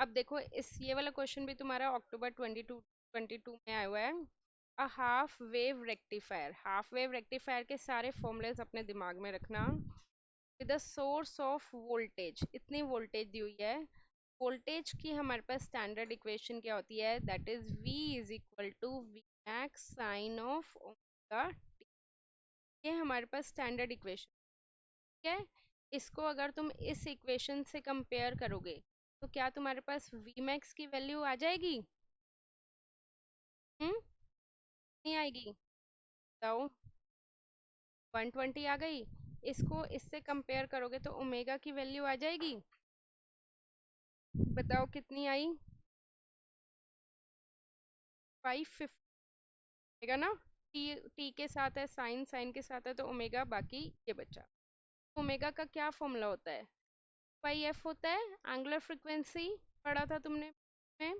अब देखो इस ये वाला क्वेश्चन भी तुम्हारा अक्टूबर 22 में आया हुआ है। अ हाफ वेव रेक्टिफायर के सारे फॉर्मूलेस अपने दिमाग में रखना। With the source of voltage, इतनी वोल्टेज दी हुई है। वोल्टेज की हमारे पास स्टैंडर्ड इक्वेशन क्या होती है, that is V is equal to V max sine of omega. ये हमारे पास स्टैंडर्ड इक्वेशन है। इसको अगर तुम इस इक्वेशन से कंपेयर करोगे तो क्या तुम्हारे पास वी मैक्स की वैल्यू आ जाएगी? नहीं आएगी? बताओ। 120 आ गई। इसको इससे कंपेयर करोगे तो ओमेगा की वैल्यू आ जाएगी? बताओ कितनी आई? 550 ना। टी टी के साथ है, साइन साइन के साथ है, तो ओमेगा बाकी ये बचा। ओमेगा का क्या फॉर्मूला होता है? पाई एफ होता है। एंगुलर फ्रिक्वेंसी पढ़ा था तुमने में।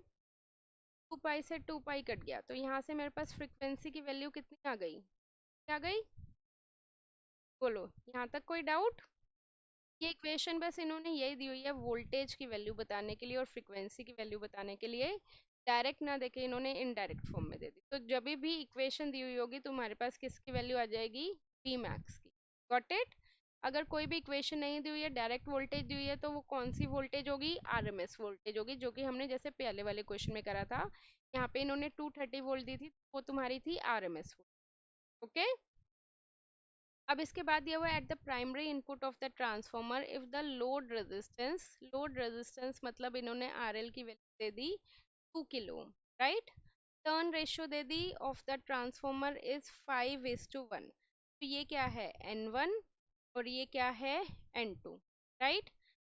2 पाई से 2 पाई कट गया, तो यहाँ से मेरे पास फ्रिक्वेंसी की वैल्यू कितनी आ गई? क्या गई? बोलो, यहाँ तक कोई डाउट? ये इक्वेशन बस इन्होंने यही दी हुई है वोल्टेज की वैल्यू बताने के लिए और फ्रिक्वेंसी की वैल्यू बताने के लिए। डायरेक्ट ना देके इन्होंने इनडायरेक्ट फॉर्म में दे दी, तो जब भी इक्वेशन दी हुई होगी तुम्हारे पास किसकी वैल्यू आ जाएगी? वी मैक्स की। Got it? अगर कोई भी इक्वेशन नहीं दी हुई है, डायरेक्ट वोल्टेज दी हुई है, तो वो कौन सी वोल्टेज होगी? आरएमएस वोल्टेज होगी, जो कि हमने जैसे पहले वाले क्वेश्चन में करा था। यहाँ पे इन्होंने 230 वोल्ट दी थी, वो तुम्हारी थी आरएमएस वोल्ट। ओके। अब इसके बाद दिया हुआ at the primary input of the transformer if the load resistance मतलब इन्होंने आरएल की value they the 2 kilo, right. Turn ratio they the of the transformer is 5:1। तो ये क्या है? N1 और ये क्या है? N2, right.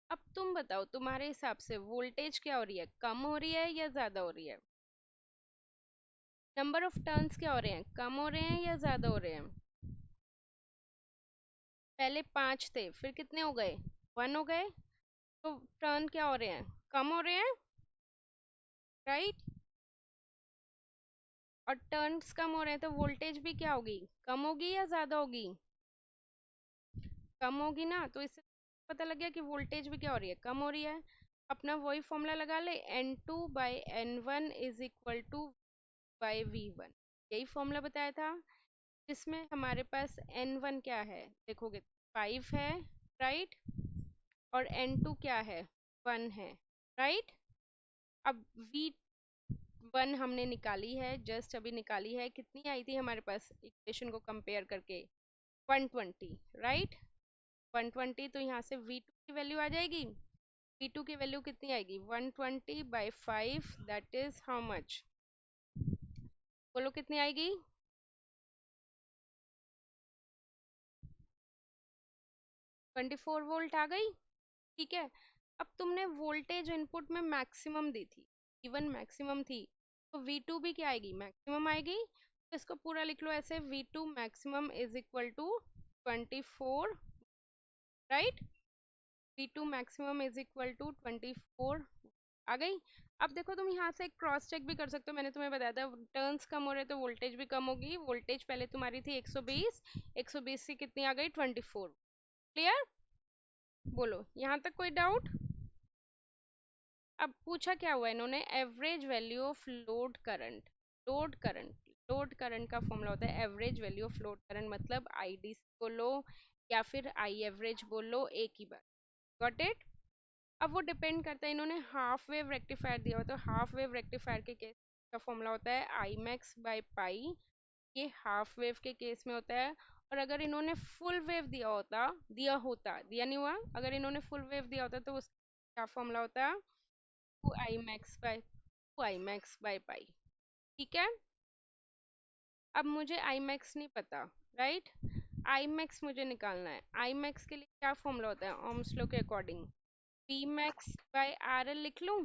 अब तुम बताओ तुम्हारे हिसाब से वोल्टेज क्या हो रही है? कम हो रही है या ज्यादा हो रही है? नंबर ऑफ टर्न्स क्या हो रहे हैं? कम हो रहे हैं या ज्यादा हो रहे हैं? पहले 5 थे, फिर कितने हो गए? 1 हो गए। तो टर्न क्या हो रहे हैं? कम हो रहे हैं, राइट। और टर्न्स कम हो रहे हैं तो वोल्टेज भी क्या होगी? कम होगी या ज्यादा होगी? कम होगी ना। तो इससे पता लग गया कि वोल्टेज भी क्या हो रही है? कम हो रही है। अपना वही फॉर्मूला लगा ले, N2/N1 is equal two by V1। यही फॉर्मूला बताया था, जिसमें हमारे पास N1 क्या है देखोगे 5 है, राइट। और N2 क्या है? 1 है, राइट। अब V1 हमने निकाली है, जस्ट अभी निकाली है। कितनी आई थी हमारे पास इक्वेशन को कंपेयर करके? 120, राइट। 120, तो यहाँ से V2 की वैल्यू आ जाएगी। V2 की वैल्यू कितनी आएगी? 120/5, दैट इज हाउ मच? बोलो कितनी आएगी? 24 वोल्ट आ गई। ठीक है। अब तुमने वोल्टेज इनपुट में मैक्सिमम दी थी, इवन मैक्सिमम थी, तो V2 भी क्या आएगी? मैक्सिमम आएगी। तो इसको पूरा लिख लो ऐसे, V2 maximum is equal to 24, right. V2 maximum is equal to 24 आ गई। अब देखो तुम यहाँ से क्रॉस चेक भी कर सकते हो, मैंने तुम्हें बताया था टर्न्स कम हो रहे तो वोल्टेज भी कम होगी। वोल्टेज पहले तुम्हारी थी 120, 120 से कितनी आ गई? 24। क्लियर? बोलो, यहाँ तक कोई डाउट? अब पूछा क्या हुआ इन्होंने? Average value of load current. Load current का फॉर्मूला होता है average value of load current, मतलब आईडी बोलो या फिर आई एवरेज बोलो, एक ही बात। Got it? अब वो डिपेंड करता है, इन्होंने हाफ वेव रेक्टिफायर दिया हुआ, तो हाफ वेव रेक्टिफायर के केस का फॉर्मूला होता है आई मैक्स बाई पाई। ये हाफ वेव के केस में होता है। और अगर इन्होंने फुल वेव दिया नहीं हुआ, अगर इन्होंने फुल वेव दिया होता तो उसका क्या फॉर्मूला होता? 2 आई पाई। ठीक है। अब मुझे आई मैक्स नहीं पता, राइट। आई मैक्स मुझे निकालना है। आई मैक्स के लिए क्या फॉर्मूला होता है ओम्स लॉ के according? P max by R L लिख लूं,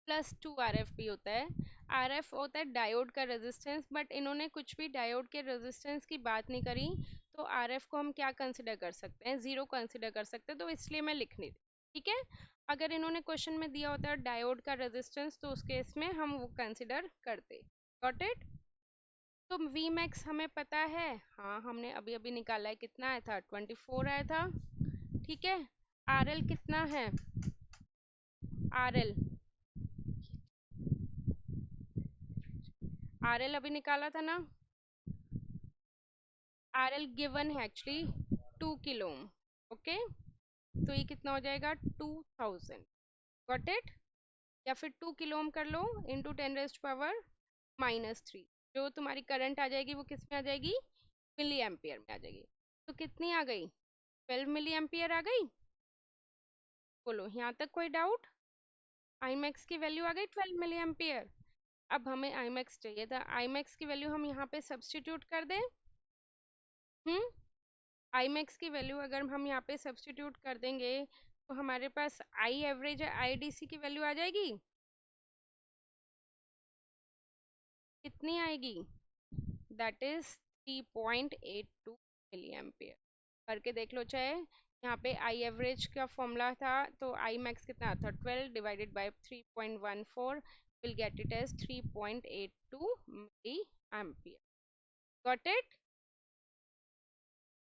+2 RF होता है। RF होता है डायोड का रेजिस्टेंस, बट इन्होंने कुछ भी डायोड के रेजिस्टेंस की बात नहीं करी। तो RF को हम क्या कंसिडर कर सकते हैं? जीरो कंसिडर कर सकते हैं, तो इसलिए मैं लिख नहीं रही। ठीक है। अगर इन्होंने क्वेश्चन में दिया होता है डायोड का रेजिस्टेंस, तो उस केस में हम वो कंसिडर करते। Got it? तो वी मैक्स हमें पता है, हाँ हमने अभी अभी निकाला है, कितना आया था? 24 आया था। ठीक है। आर एल कितना है, आर एल, आर एल अभी निकाला था ना, आर एल गिवन है एक्चुअली 2 किलो, ओके, तो ये कितना हो जाएगा 2000, गॉट इट। या फिर 2 किलो ओम कर लो इंटू 10⁻³ जो तुम्हारी करंट आ जाएगी वो किस में आ जाएगी, मिली एम्पियर में आ जाएगी। तो कितनी आ गई, 12 मिली एम्पियर आ गई। बोलो यहाँ तक कोई डाउट, आई मैक्स की वैल्यू आ गई 12 मिली एम्पियर। अब हमें आई मैक्स चाहिए था, आई मैक्स की वैल्यू हम यहाँ पे सब्सटीट्यूट कर दें। हम्म, आई मैक्स की वैल्यू अगर हम यहाँ पे सब्सटीट्यूट कर देंगे तो हमारे पास I average I D C की वैल्यू आ जाएगी, कितनी आएगी, दैट इज 3.82 मिली एम्पियर। करके देख लो चाहे, यहाँ पे आई एवरेज का फॉर्मूला था तो आई मैक्स कितना था 12 divided by 3.14, will get it as 3.82 milliampere, got it.